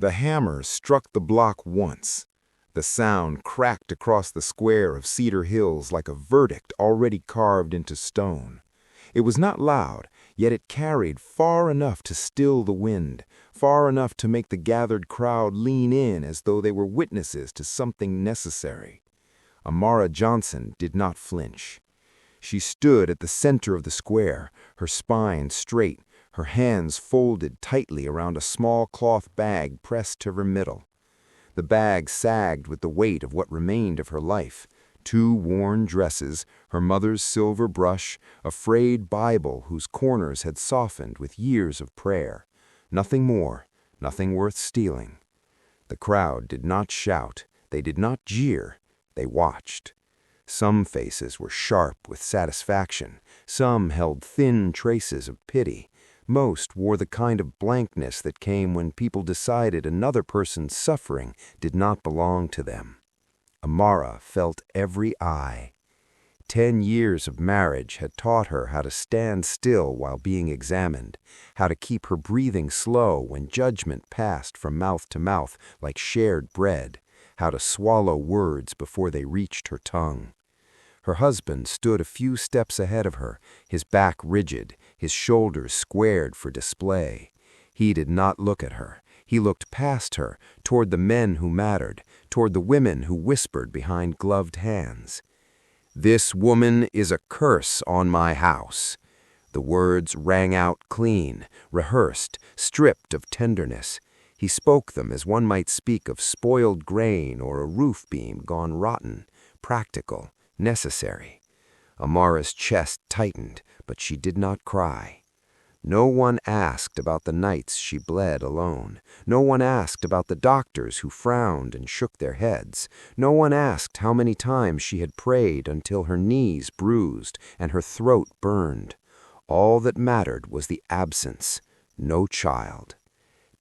The hammer struck the block once. The sound cracked across the square of Cedar Hills like a verdict already carved into stone. It was not loud, yet it carried far enough to still the wind, far enough to make the gathered crowd lean in as though they were witnesses to something necessary. Amara Johnson did not flinch. She stood at the center of the square, her spine straight, her hands folded tightly around a small cloth bag pressed to her middle. The bag sagged with the weight of what remained of her life: 2 worn dresses, her mother's silver brush, a frayed Bible whose corners had softened with years of prayer. Nothing more, nothing worth stealing. The crowd did not shout, they did not jeer, they watched. Some faces were sharp with satisfaction, some held thin traces of pity. Most wore the kind of blankness that came when people decided another person's suffering did not belong to them. Amara felt every eye. 10 years of marriage had taught her how to stand still while being examined, how to keep her breathing slow when judgment passed from mouth to mouth like shared bread, how to swallow words before they reached her tongue. Her husband stood a few steps ahead of her, his back rigid, his shoulders squared for display. He did not look at her. He looked past her, toward the men who mattered, toward the women who whispered behind gloved hands. "This woman is a curse on my house." The words rang out clean, rehearsed, stripped of tenderness. He spoke them as one might speak of spoiled grain or a roof beam gone rotten, practical, necessary. Amara's chest tightened, but she did not cry. No one asked about the nights she bled alone. No one asked about the doctors who frowned and shook their heads. No one asked how many times she had prayed until her knees bruised and her throat burned. All that mattered was the absence, no child.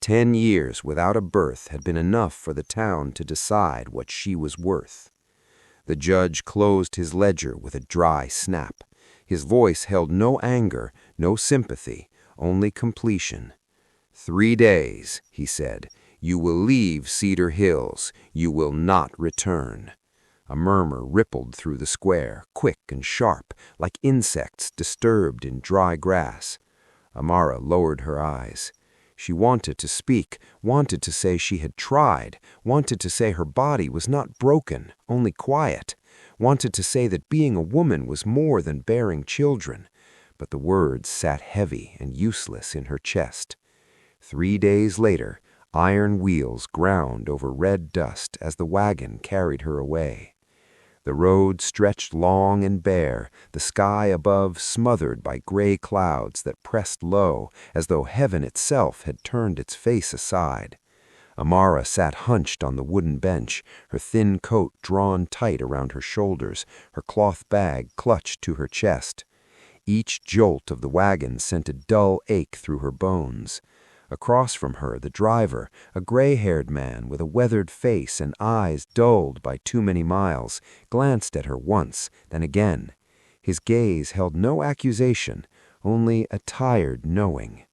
10 years without a birth had been enough for the town to decide what she was worth. The judge closed his ledger with a dry snap. His voice held no anger, no sympathy, only completion. 3 days, he said. You will leave Cedar Hills. You will not return. A murmur rippled through the square, quick and sharp, like insects disturbed in dry grass. Amara lowered her eyes. She wanted to speak, wanted to say she had tried, wanted to say her body was not broken, only quiet, wanted to say that being a woman was more than bearing children, but the words sat heavy and useless in her chest. 3 days later, iron wheels ground over red dust as the wagon carried her away. The road stretched long and bare, the sky above smothered by gray clouds that pressed low as though heaven itself had turned its face aside. Amara sat hunched on the wooden bench, her thin coat drawn tight around her shoulders, her cloth bag clutched to her chest. Each jolt of the wagon sent a dull ache through her bones. Across from her, the driver, a gray-haired man with a weathered face and eyes dulled by too many miles, glanced at her once, then again. His gaze held no accusation, only a tired knowing.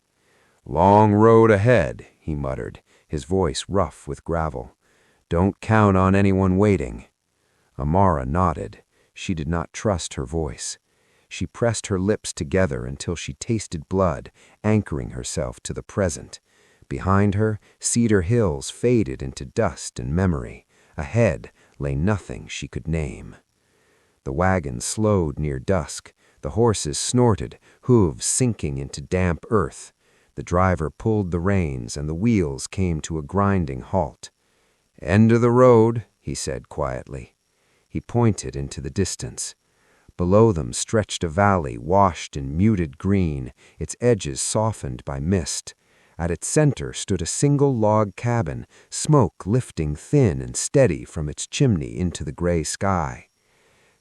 "Long road ahead," he muttered, his voice rough with gravel. "Don't count on anyone waiting." Amara nodded. She did not trust her voice. She pressed her lips together until she tasted blood, anchoring herself to the present. Behind her, Cedar Hills faded into dust and memory. Ahead lay nothing she could name. The wagon slowed near dusk. The horses snorted, hooves sinking into damp earth. The driver pulled the reins, and the wheels came to a grinding halt. "End of the road," he said quietly. He pointed into the distance. Below them stretched a valley washed in muted green, its edges softened by mist. At its center stood a single log cabin, smoke lifting thin and steady from its chimney into the gray sky.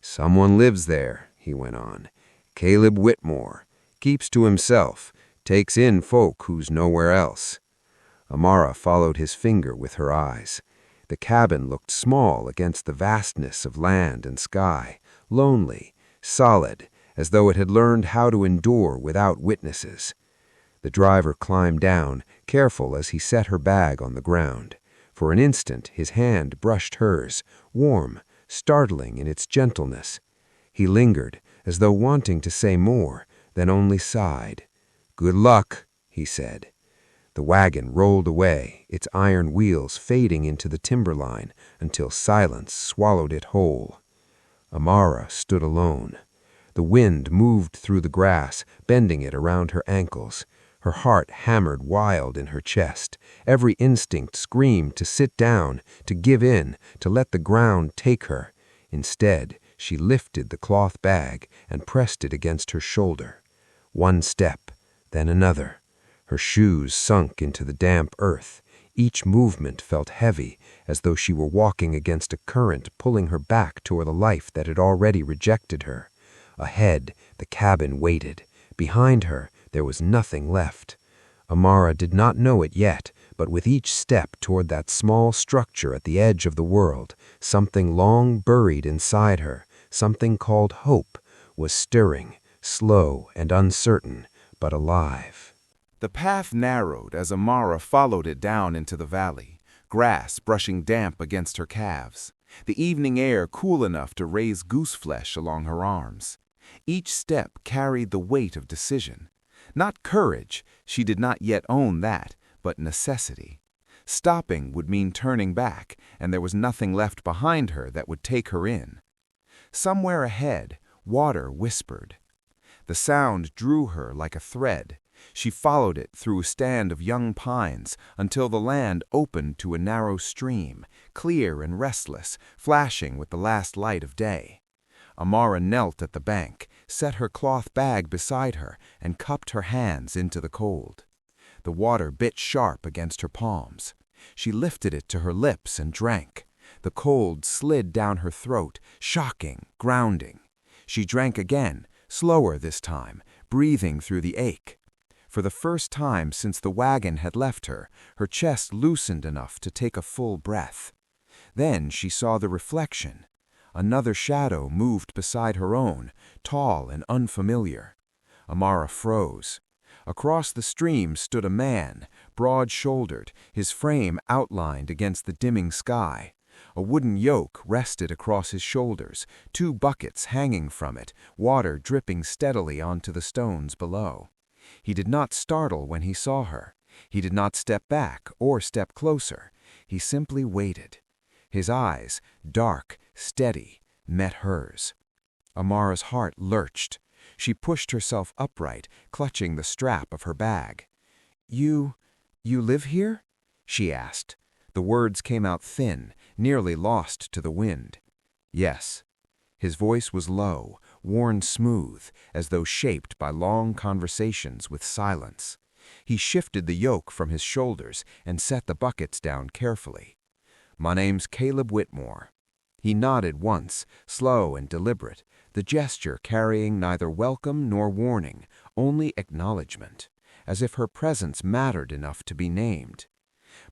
"Someone lives there," he went on. "Caleb Whitmore. Keeps to himself. Takes in folk who's nowhere else." Amara followed his finger with her eyes. The cabin looked small against the vastness of land and sky, lonely, solid, as though it had learned how to endure without witnesses. The driver climbed down, careful as he set her bag on the ground. For an instant his hand brushed hers, warm, startling in its gentleness. He lingered, as though wanting to say more, then only sighed. "Good luck," he said. The wagon rolled away, its iron wheels fading into the timberline until silence swallowed it whole. Amara stood alone. The wind moved through the grass, bending it around her ankles. Her heart hammered wild in her chest. Every instinct screamed to sit down, to give in, to let the ground take her. Instead, she lifted the cloth bag and pressed it against her shoulder. One step, then another. Her shoes sunk into the damp earth. Each movement felt heavy, as though she were walking against a current pulling her back toward the life that had already rejected her. Ahead, the cabin waited. Behind her, there was nothing left. Amara did not know it yet, but with each step toward that small structure at the edge of the world, something long buried inside her, something called hope, was stirring, slow and uncertain, but alive. The path narrowed as Amara followed it down into the valley, grass brushing damp against her calves, the evening air cool enough to raise goose flesh along her arms. Each step carried the weight of decision. Not courage, she did not yet own that, but necessity. Stopping would mean turning back, and there was nothing left behind her that would take her in. Somewhere ahead, water whispered. The sound drew her like a thread. She followed it through a stand of young pines until the land opened to a narrow stream, clear and restless, flashing with the last light of day. Amara knelt at the bank, set her cloth bag beside her, and cupped her hands into the cold. The water bit sharp against her palms. She lifted it to her lips and drank. The cold slid down her throat, shocking, grounding. She drank again, slower this time, breathing through the ache. For the first time since the wagon had left her, her chest loosened enough to take a full breath. Then she saw the reflection. Another shadow moved beside her own, tall and unfamiliar. Amara froze. Across the stream stood a man, broad-shouldered, his frame outlined against the dimming sky. A wooden yoke rested across his shoulders, 2 buckets hanging from it, water dripping steadily onto the stones below. He did not startle when he saw her. He did not step back or step closer. He simply waited. His eyes, dark, steady, met hers. Amara's heart lurched. She pushed herself upright, clutching the strap of her bag. You live here?" she asked. The words came out thin, nearly lost to the wind. "Yes." His voice was low, worn smooth, as though shaped by long conversations with silence. He shifted the yoke from his shoulders and set the buckets down carefully. "My name's Caleb Whitmore." He nodded once, slow and deliberate, the gesture carrying neither welcome nor warning, only acknowledgement, as if her presence mattered enough to be named.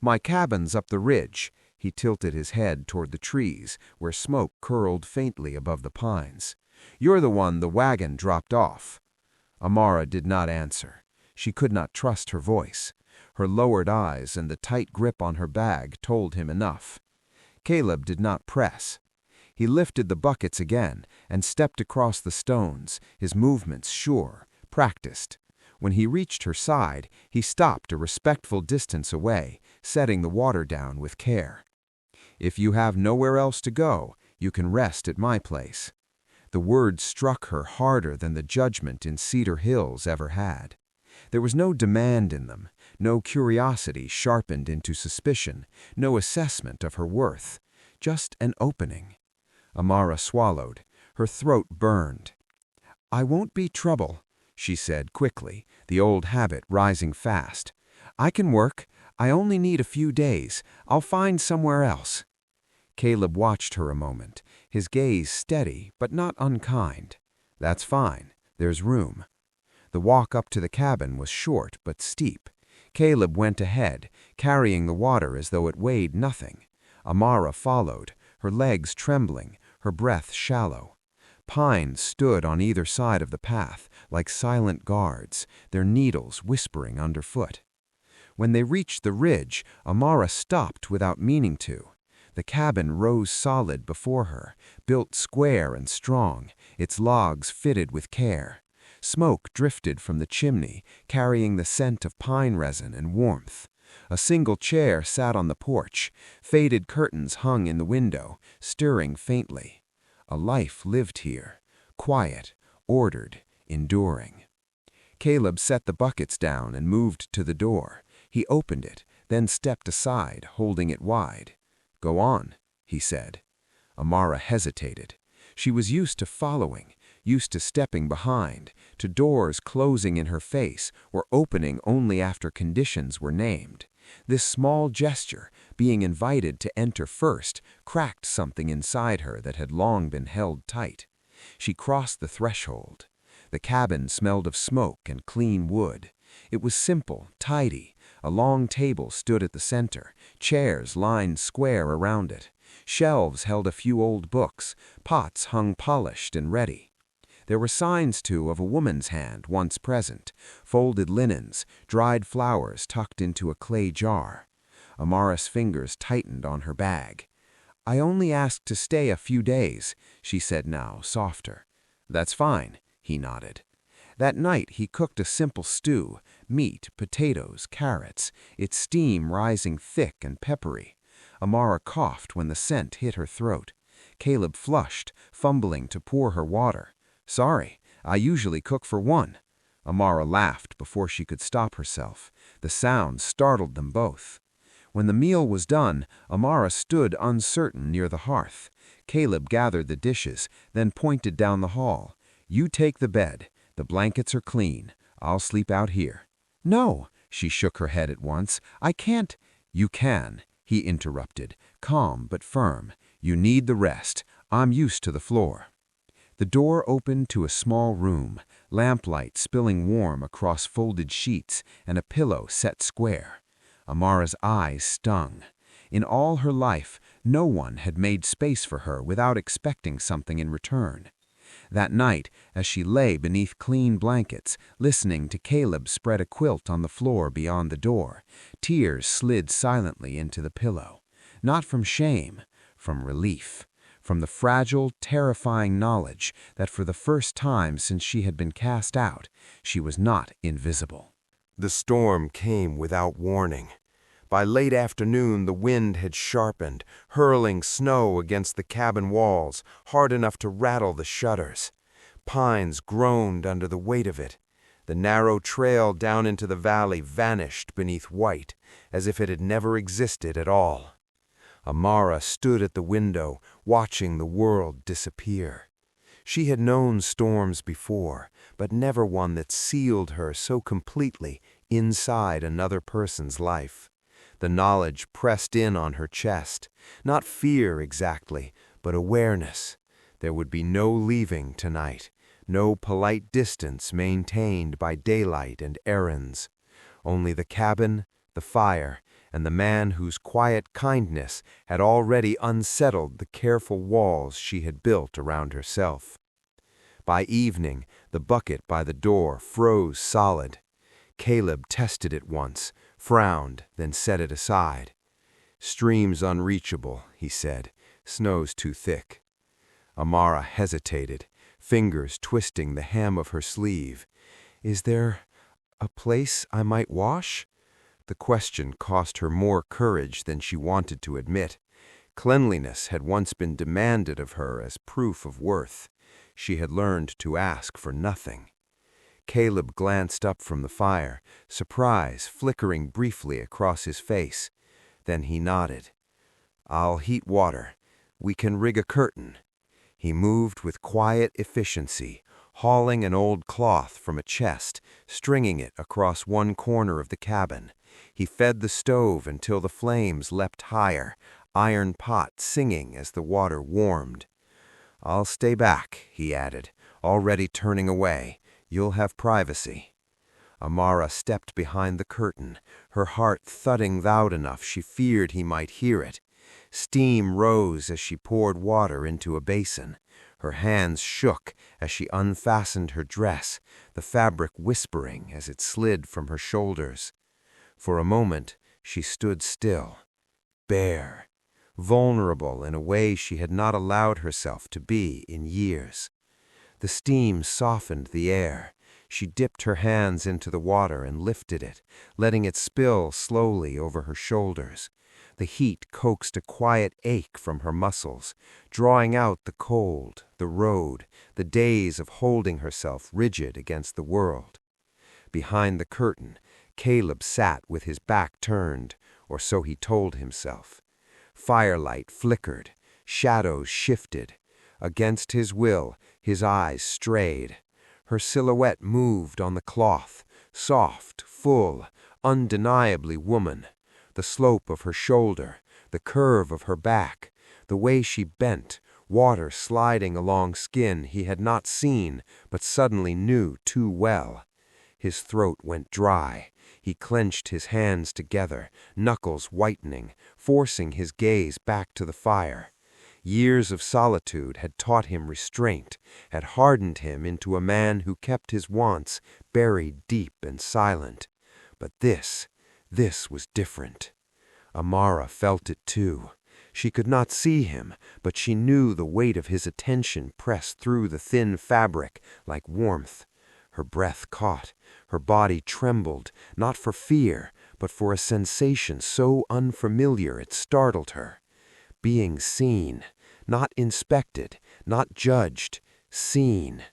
"My cabin's up the ridge." He tilted his head toward the trees, where smoke curled faintly above the pines. "You're the one the wagon dropped off." Amara did not answer. She could not trust her voice. Her lowered eyes and the tight grip on her bag told him enough. Caleb did not press. He lifted the buckets again and stepped across the stones, his movements sure, practiced. When he reached her side, he stopped a respectful distance away, setting the water down with care. "If you have nowhere else to go, you can rest at my place." The words struck her harder than the judgment in Cedar Hills ever had. There was no demand in them, no curiosity sharpened into suspicion, no assessment of her worth, just an opening. Amara swallowed. Her throat burned. "I won't be trouble," she said quickly, the old habit rising fast. "I can work. I only need a few days. I'll find somewhere else." Caleb watched her a moment, his gaze steady but not unkind. "That's fine. There's room." The walk up to the cabin was short but steep. Caleb went ahead, carrying the water as though it weighed nothing. Amara followed, her legs trembling, her breath shallow. Pines stood on either side of the path, like silent guards, their needles whispering underfoot. When they reached the ridge, Amara stopped without meaning to. The cabin rose solid before her, built square and strong, its logs fitted with care. Smoke drifted from the chimney, carrying the scent of pine resin and warmth. A single chair sat on the porch. Faded curtains hung in the window, stirring faintly. A life lived here, quiet, ordered, enduring. Caleb set the buckets down and moved to the door. He opened it, then stepped aside, holding it wide. "Go on," he said. Amara hesitated. She was used to following, used to stepping behind, to doors closing in her face or opening only after conditions were named. This small gesture, being invited to enter first, cracked something inside her that had long been held tight. She crossed the threshold. The cabin smelled of smoke and clean wood. It was simple, tidy. A long table stood at the center, chairs lined square around it. Shelves held a few old books, pots hung polished and ready. There were signs, too, of a woman's hand once present, folded linens, dried flowers tucked into a clay jar. Amara's fingers tightened on her bag. "I only asked to stay a few days," she said now, softer. "That's fine," he nodded. That night he cooked a simple stew, meat, potatoes, carrots, its steam rising thick and peppery. Amara coughed when the scent hit her throat. Caleb flushed, fumbling to pour her water. "Sorry, I usually cook for one." Amara laughed before she could stop herself. The sound startled them both. When the meal was done, Amara stood uncertain near the hearth. Caleb gathered the dishes, then pointed down the hall. "You take the bed. The blankets are clean. I'll sleep out here." "No," she shook her head at once. "I can't." "You can," he interrupted, calm but firm. "You need the rest. I'm used to the floor." The door opened to a small room, lamplight spilling warm across folded sheets and a pillow set square. Amara's eyes stung. In all her life, no one had made space for her without expecting something in return. That night, as she lay beneath clean blankets, listening to Caleb spread a quilt on the floor beyond the door, tears slid silently into the pillow. Not from shame, from relief. From the fragile, terrifying knowledge that for the first time since she had been cast out, she was not invisible. The storm came without warning. By late afternoon, the wind had sharpened, hurling snow against the cabin walls, hard enough to rattle the shutters. Pines groaned under the weight of it. The narrow trail down into the valley vanished beneath white, as if it had never existed at all. Amara stood at the window, watching the world disappear. She had known storms before, but never one that sealed her so completely inside another person's life. The knowledge pressed in on her chest, not fear exactly, but awareness. There would be no leaving tonight, no polite distance maintained by daylight and errands. Only the cabin, the fire, and the man whose quiet kindness had already unsettled the careful walls she had built around herself. By evening, the bucket by the door froze solid. Caleb tested it once, frowned, then set it aside. "Stream's unreachable," he said. "Snow's too thick." Amara hesitated, fingers twisting the hem of her sleeve. "Is there a place I might wash?" The question cost her more courage than she wanted to admit. Cleanliness had once been demanded of her as proof of worth. She had learned to ask for nothing. Caleb glanced up from the fire, surprise flickering briefly across his face. Then he nodded. "I'll heat water. We can rig a curtain." He moved with quiet efficiency, hauling an old cloth from a chest, stringing it across one corner of the cabin. He fed the stove until the flames leapt higher, iron pot singing as the water warmed. "I'll stay back," he added, already turning away. "You'll have privacy." Amara stepped behind the curtain, her heart thudding loud enough she feared he might hear it. Steam rose as she poured water into a basin. Her hands shook as she unfastened her dress, the fabric whispering as it slid from her shoulders. For a moment, she stood still, bare, vulnerable in a way she had not allowed herself to be in years. The steam softened the air. She dipped her hands into the water and lifted it, letting it spill slowly over her shoulders. The heat coaxed a quiet ache from her muscles, drawing out the cold, the road, the days of holding herself rigid against the world. Behind the curtain, Caleb sat with his back turned, or so he told himself. Firelight flickered, shadows shifted. Against his will, his eyes strayed. Her silhouette moved on the cloth, soft, full, undeniably woman. The slope of her shoulder, the curve of her back, the way she bent, water sliding along skin he had not seen but suddenly knew too well. His throat went dry. He clenched his hands together, knuckles whitening, forcing his gaze back to the fire. Years of solitude had taught him restraint, had hardened him into a man who kept his wants buried deep and silent. But this was different. Amara felt it too. She could not see him, but she knew the weight of his attention pressed through the thin fabric like warmth. Her breath caught, her body trembled, not for fear, but for a sensation so unfamiliar it startled her. Being seen, not inspected, not judged, seen.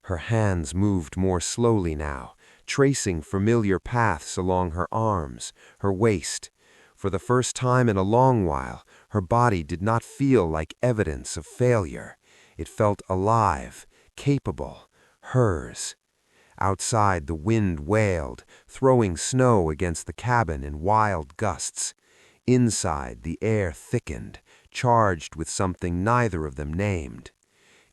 Her hands moved more slowly now, tracing familiar paths along her arms, her waist. For the first time in a long while, her body did not feel like evidence of failure. It felt alive, capable, hers. Outside, the wind wailed, throwing snow against the cabin in wild gusts. Inside, the air thickened, charged with something neither of them named.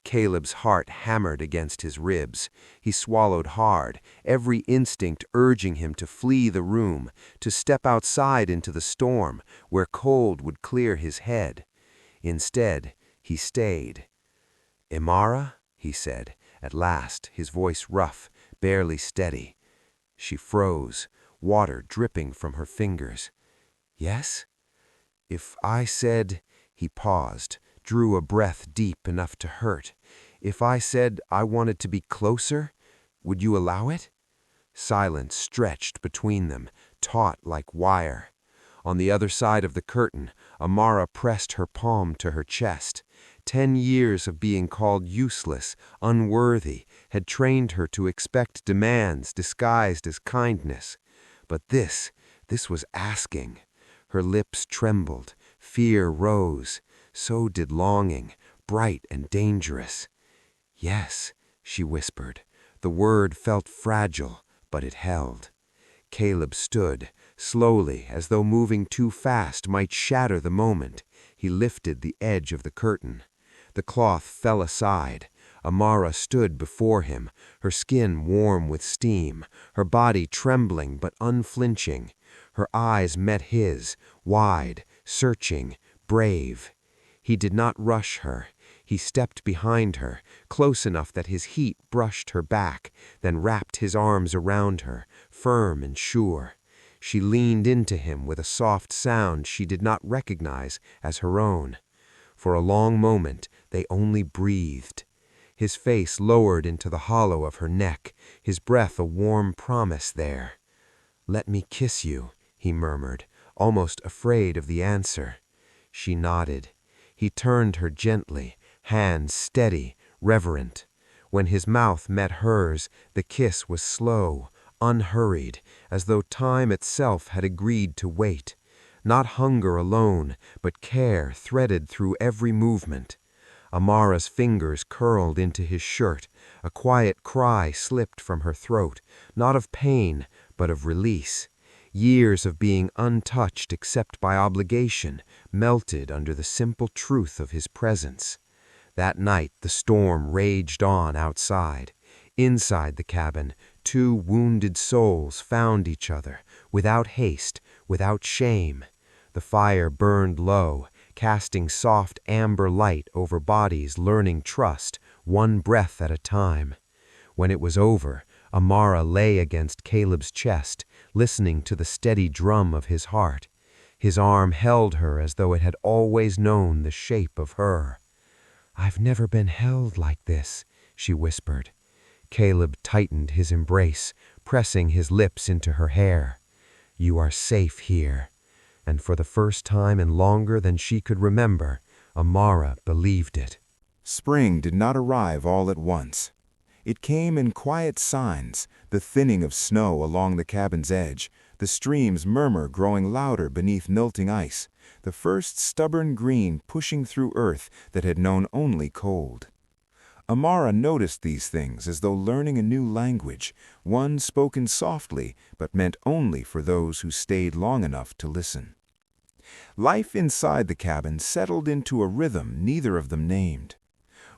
Caleb's heart hammered against his ribs. He swallowed hard, every instinct urging him to flee the room, to step outside into the storm, where cold would clear his head. Instead, he stayed. "Amara?" he said, at last, his voice rough, barely steady. She froze, water dripping from her fingers. "Yes?" "If I said—" He paused, drew a breath deep enough to hurt. "If I said I wanted to be closer, would you allow it?" Silence stretched between them, taut like wire. On the other side of the curtain, Amara pressed her palm to her chest. 10 years of being called useless, unworthy, had trained her to expect demands disguised as kindness. But this was asking. Her lips trembled, fear rose. So did longing, bright and dangerous. "Yes," she whispered. The word felt fragile, but it held. Caleb stood, slowly, as though moving too fast might shatter the moment. He lifted the edge of the curtain. The cloth fell aside. Amara stood before him, her skin warm with steam, her body trembling but unflinching. Her eyes met his, wide, searching, brave. He did not rush her. He stepped behind her, close enough that his heat brushed her back, then wrapped his arms around her, firm and sure. She leaned into him with a soft sound she did not recognize as her own. For a long moment, they only breathed. His face lowered into the hollow of her neck, his breath a warm promise there. "Let me kiss you," he murmured, almost afraid of the answer. She nodded. He turned her gently, hands steady, reverent. When his mouth met hers, the kiss was slow, unhurried, as though time itself had agreed to wait. Not hunger alone, but care threaded through every movement. Amara's fingers curled into his shirt. A quiet cry slipped from her throat, not of pain, but of release. Years of being untouched except by obligation melted under the simple truth of his presence. That night the storm raged on outside. Inside the cabin, 2 wounded souls found each other, without haste, without shame. The fire burned low. casting soft amber light over bodies learning trust, one breath at a time. When it was over, Amara lay against Caleb's chest, listening to the steady drum of his heart. His arm held her as though it had always known the shape of her. "I've never been held like this," she whispered. Caleb tightened his embrace, pressing his lips into her hair. "You are safe here." And for the first time in longer than she could remember, Amara believed it. Spring did not arrive all at once. It came in quiet signs, the thinning of snow along the cabin's edge, the stream's murmur growing louder beneath melting ice, the first stubborn green pushing through earth that had known only cold. Amara noticed these things as though learning a new language, one spoken softly but meant only for those who stayed long enough to listen. Life inside the cabin settled into a rhythm neither of them named.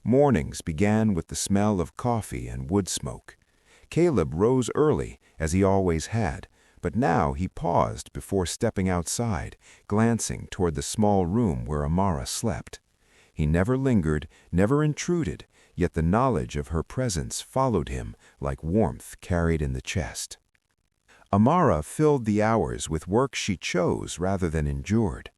Mornings began with the smell of coffee and wood smoke. Caleb rose early, as he always had, but now he paused before stepping outside, glancing toward the small room where Amara slept. He never lingered, never intruded, yet the knowledge of her presence followed him like warmth carried in the chest. Amara filled the hours with work she chose rather than endured.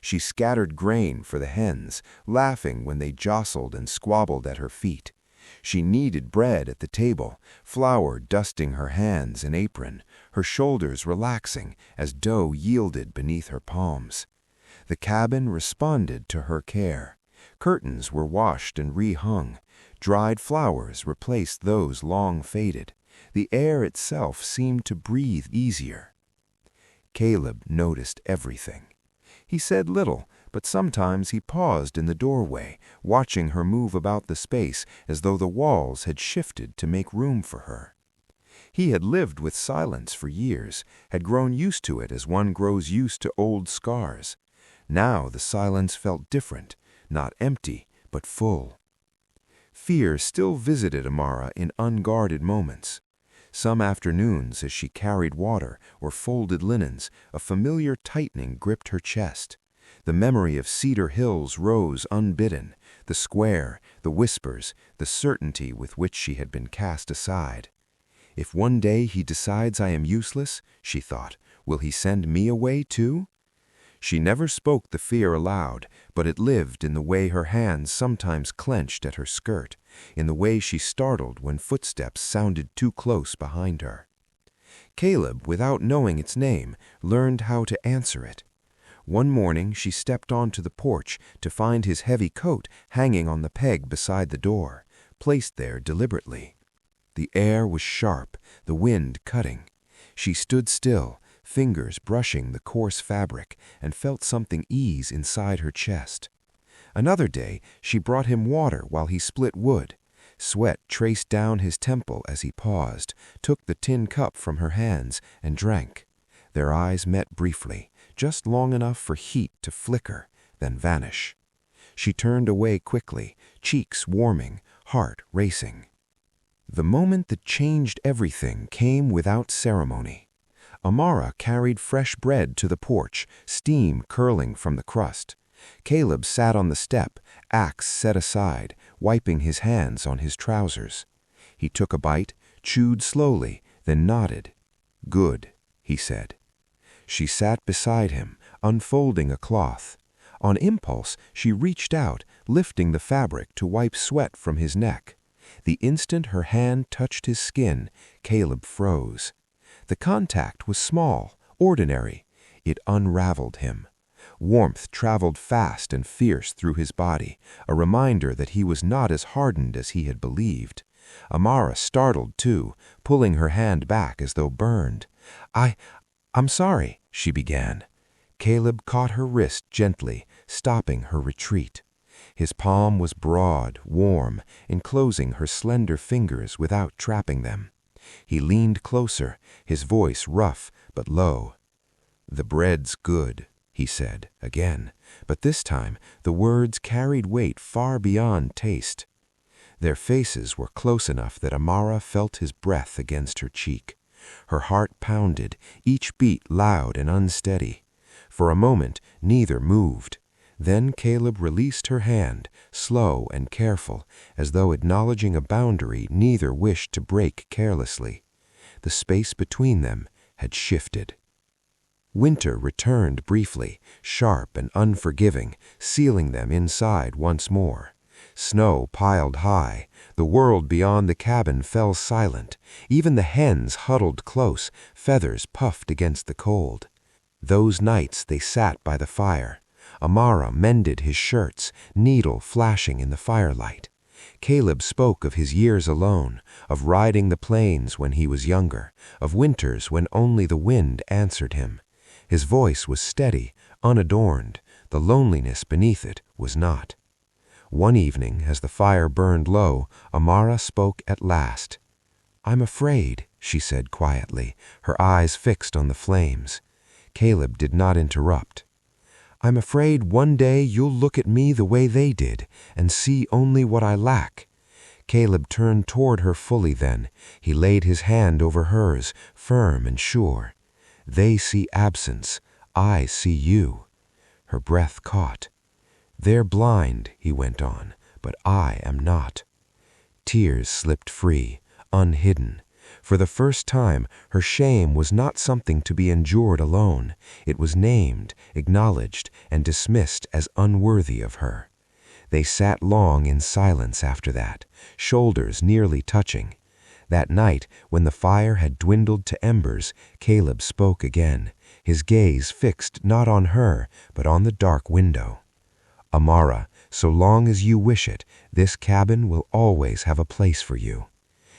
She scattered grain for the hens, laughing when they jostled and squabbled at her feet. She kneaded bread at the table, flour dusting her hands and apron, her shoulders relaxing as dough yielded beneath her palms. The cabin responded to her care. Curtains were washed and rehung. Dried flowers replaced those long faded. The air itself seemed to breathe easier. Caleb noticed everything. He said little, but sometimes he paused in the doorway, watching her move about the space as though the walls had shifted to make room for her. He had lived with silence for years, had grown used to it as one grows used to old scars. Now the silence felt different, not empty, but full. Fear still visited Amara in unguarded moments. Some afternoons, as she carried water or folded linens, a familiar tightening gripped her chest. The memory of Cedar Hills rose unbidden, the square, the whispers, the certainty with which she had been cast aside. If one day he decides I am useless, she thought, will he send me away too? She never spoke the fear aloud, but it lived in the way her hands sometimes clenched at her skirt, in the way she startled when footsteps sounded too close behind her. Caleb, without knowing its name, learned how to answer it. One morning she stepped onto the porch to find his heavy coat hanging on the peg beside the door, placed there deliberately. The air was sharp, the wind cutting. She stood still, fingers brushing the coarse fabric, and felt something ease inside her chest. Another day she brought him water while he split wood. Sweat traced down his temple as he paused, took the tin cup from her hands, and drank. Their eyes met briefly, just long enough for heat to flicker, then vanish. She turned away quickly, cheeks warming, heart racing. The moment that changed everything came without ceremony. Amara carried fresh bread to the porch, steam curling from the crust. Caleb sat on the step, axe set aside, wiping his hands on his trousers. He took a bite, chewed slowly, then nodded. "Good," he said. She sat beside him, unfolding a cloth. On impulse, she reached out, lifting the fabric to wipe sweat from his neck. The instant her hand touched his skin, Caleb froze. The contact was small, ordinary. It unraveled him. Warmth traveled fast and fierce through his body, a reminder that he was not as hardened as he had believed. Amara startled too, pulling her hand back as though burned. I'm sorry," she began. Caleb caught her wrist gently, stopping her retreat. His palm was broad, warm, enclosing her slender fingers without trapping them. He leaned closer, his voice rough but low. "The bread's good," he said again, but this time the words carried weight far beyond taste. Their faces were close enough that Amara felt his breath against her cheek. Her heart pounded, each beat loud and unsteady. For a moment neither moved. Then Caleb released her hand, slow and careful, as though acknowledging a boundary neither wished to break carelessly. The space between them had shifted. Winter returned briefly, sharp and unforgiving, sealing them inside once more. Snow piled high. The world beyond the cabin fell silent. Even the hens huddled close, feathers puffed against the cold. Those nights they sat by the fire. Amara mended his shirts, needle flashing in the firelight. Caleb spoke of his years alone, of riding the plains when he was younger, of winters when only the wind answered him. His voice was steady, unadorned. The loneliness beneath it was not. One evening, as the fire burned low, Amara spoke at last. "I'm afraid," she said quietly, her eyes fixed on the flames. Caleb did not interrupt. "I'm afraid one day you'll look at me the way they did and see only what I lack." Caleb turned toward her fully then. He laid his hand over hers, firm and sure. "They see absence. I see you." Her breath caught. "They're blind," he went on, "but I am not." Tears slipped free, unhidden. For the first time, her shame was not something to be endured alone. It was named, acknowledged, and dismissed as unworthy of her. They sat long in silence after that, shoulders nearly touching. That night, when the fire had dwindled to embers, Caleb spoke again, his gaze fixed not on her, but on the dark window. "Amara, so long as you wish it, this cabin will always have a place for you."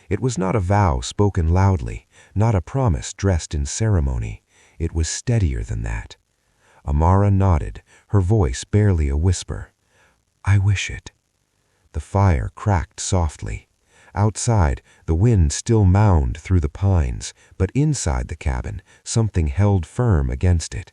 It was not a vow spoken loudly, not a promise dressed in ceremony. It was steadier than that. Amara nodded, her voice barely a whisper. "I wish it." The fire cracked softly. Outside, the wind still moaned through the pines, but inside the cabin, something held firm against it.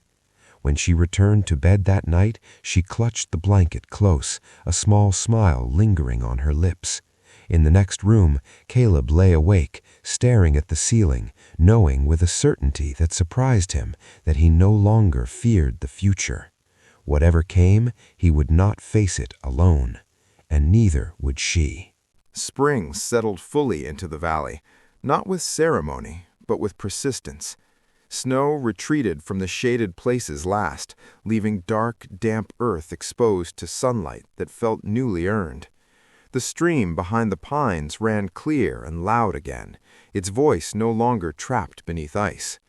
When she returned to bed that night, she clutched the blanket close, a small smile lingering on her lips. In the next room, Caleb lay awake, staring at the ceiling, knowing with a certainty that surprised him that he no longer feared the future. Whatever came, he would not face it alone, and neither would she. Spring settled fully into the valley, not with ceremony, but with persistence. Snow retreated from the shaded places last, leaving dark, damp earth exposed to sunlight that felt newly earned. The stream behind the pines ran clear and loud again, its voice no longer trapped beneath ice.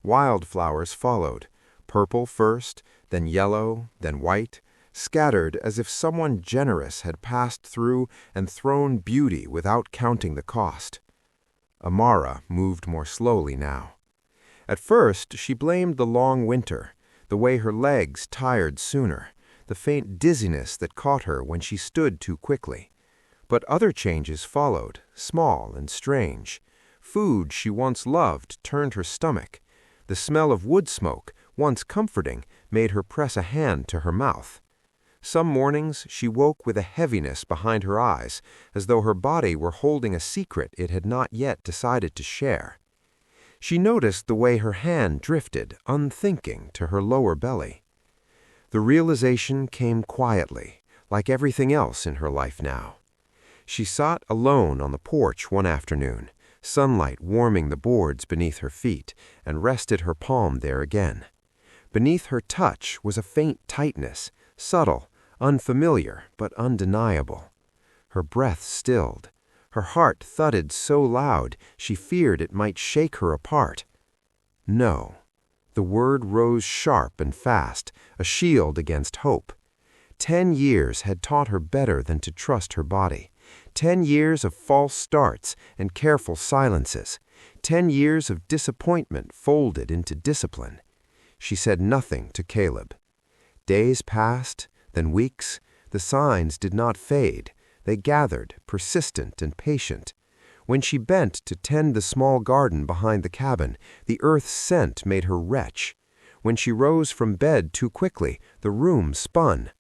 Wildflowers followed, purple first, then yellow, then white, scattered as if someone generous had passed through and thrown beauty without counting the cost. Amara moved more slowly now. At first, she blamed the long winter, the way her legs tired sooner, the faint dizziness that caught her when she stood too quickly. But other changes followed, small and strange. Food she once loved turned her stomach. The smell of wood smoke, once comforting, made her press a hand to her mouth. Some mornings she woke with a heaviness behind her eyes, as though her body were holding a secret it had not yet decided to share. She noticed the way her hand drifted, unthinking, to her lower belly. The realization came quietly, like everything else in her life now. She sat alone on the porch one afternoon, sunlight warming the boards beneath her feet, and rested her palm there again. Beneath her touch was a faint tightness, subtle, unfamiliar, but undeniable. Her breath stilled. Her heart thudded so loud she feared it might shake her apart. No. The word rose sharp and fast, a shield against hope. 10 years had taught her better than to trust her body. 10 years of false starts and careful silences. 10 years of disappointment folded into discipline. She said nothing to Caleb. Days passed, then weeks. The signs did not fade. They gathered, persistent and patient. When she bent to tend the small garden behind the cabin, the earth's scent made her retch. When she rose from bed too quickly, the room spun.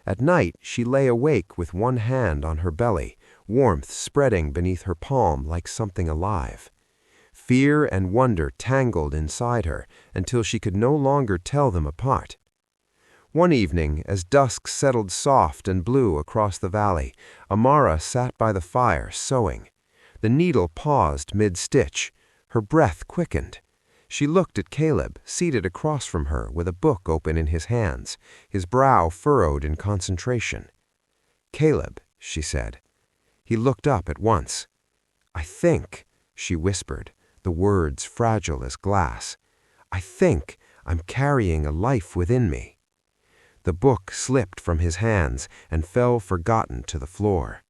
At night, she lay awake with one hand on her belly, warmth spreading beneath her palm like something alive. Fear and wonder tangled inside her until she could no longer tell them apart. One evening, as dusk settled soft and blue across the valley, Amara sat by the fire sewing. The needle paused mid-stitch. Her breath quickened. She looked at Caleb, seated across from her with a book open in his hands, his brow furrowed in concentration. "Caleb," she said. He looked up at once. "I think," she whispered, the words fragile as glass, "I think I'm carrying a life within me." The book slipped from his hands and fell forgotten to the floor.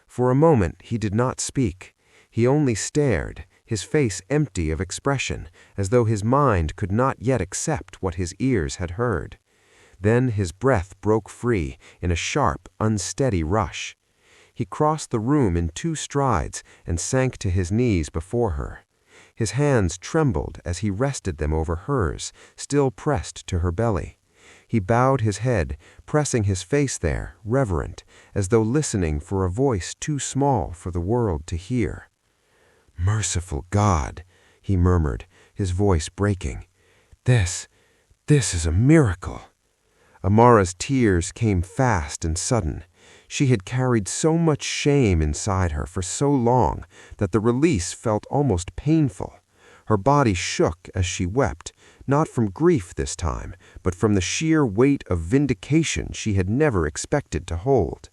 For a moment he did not speak. He only stared, his face empty of expression, as though his mind could not yet accept what his ears had heard. Then his breath broke free in a sharp, unsteady rush. He crossed the room in 2 strides and sank to his knees before her. His hands trembled as he rested them over hers, still pressed to her belly. He bowed his head, pressing his face there, reverent, as though listening for a voice too small for the world to hear. "Merciful God," he murmured, his voice breaking. This is a miracle." Amara's tears came fast and sudden. She had carried so much shame inside her for so long that the release felt almost painful. Her body shook as she wept, not from grief this time, but from the sheer weight of vindication she had never expected to hold.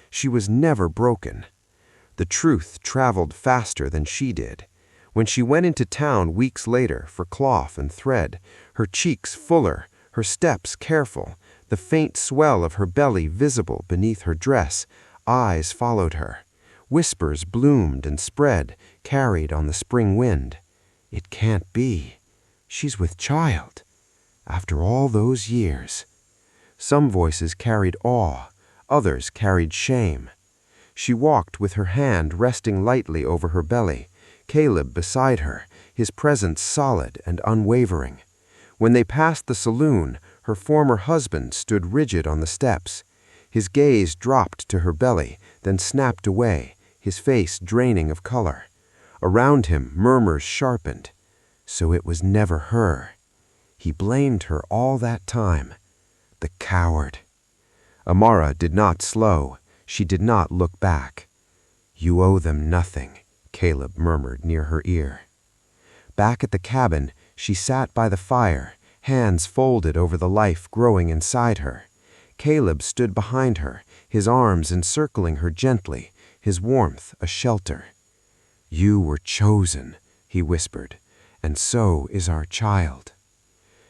She was never broken. The truth traveled faster than she did. When she went into town weeks later for cloth and thread, her cheeks fuller, her steps careful, the faint swell of her belly visible beneath her dress, eyes followed her. Whispers bloomed and spread, carried on the spring wind. "It can't be. She's with child. After all those years." Some voices carried awe, others carried shame. She walked with her hand resting lightly over her belly, Caleb beside her, his presence solid and unwavering. When they passed the saloon, her former husband stood rigid on the steps. His gaze dropped to her belly, then snapped away, his face draining of color. Around him, murmurs sharpened. So it was never her. He blamed her all that time. The coward. Amara did not slow. She did not look back. "You owe them nothing," Caleb murmured near her ear. Back at the cabin, she sat by the fire, hands folded over the life growing inside her. Caleb stood behind her, his arms encircling her gently, his warmth a shelter. "You were chosen," he whispered, "and so is our child."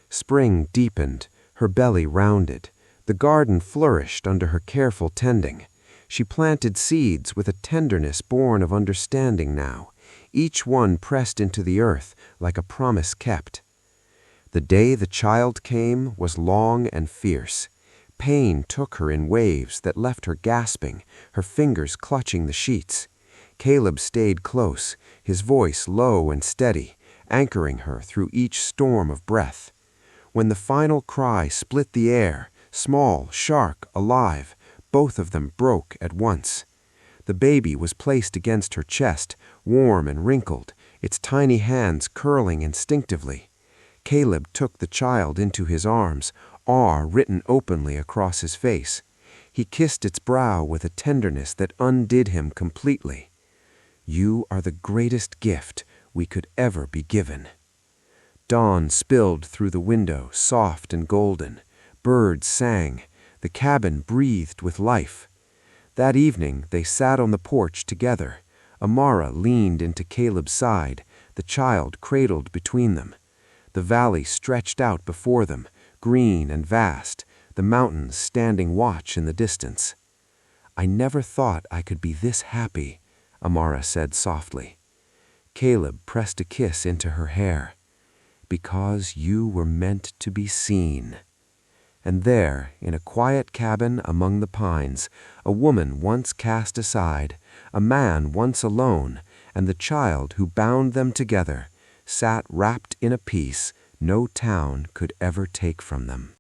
Spring deepened, her belly rounded. The garden flourished under her careful tending. She planted seeds with a tenderness born of understanding now, each one pressed into the earth like a promise kept. The day the child came was long and fierce. Pain took her in waves that left her gasping, her fingers clutching the sheets. Caleb stayed close, his voice low and steady, anchoring her through each storm of breath. When the final cry split the air, small, shark, alive, both of them broke at once. The baby was placed against her chest, warm and wrinkled, its tiny hands curling instinctively. Caleb took the child into his arms, awe written openly across his face. He kissed its brow with a tenderness that undid him completely. "You are the greatest gift we could ever be given." Dawn spilled through the window, soft and golden. Birds sang. The cabin breathed with life. That evening they sat on the porch together. Amara leaned into Caleb's side, the child cradled between them. The valley stretched out before them, green and vast, the mountains standing watch in the distance. "I never thought I could be this happy," Amara said softly. Caleb pressed a kiss into her hair. "Because you were meant to be seen." And there, in a quiet cabin among the pines, a woman once cast aside, a man once alone, and the child who bound them together, sat wrapped in a peace no town could ever take from them.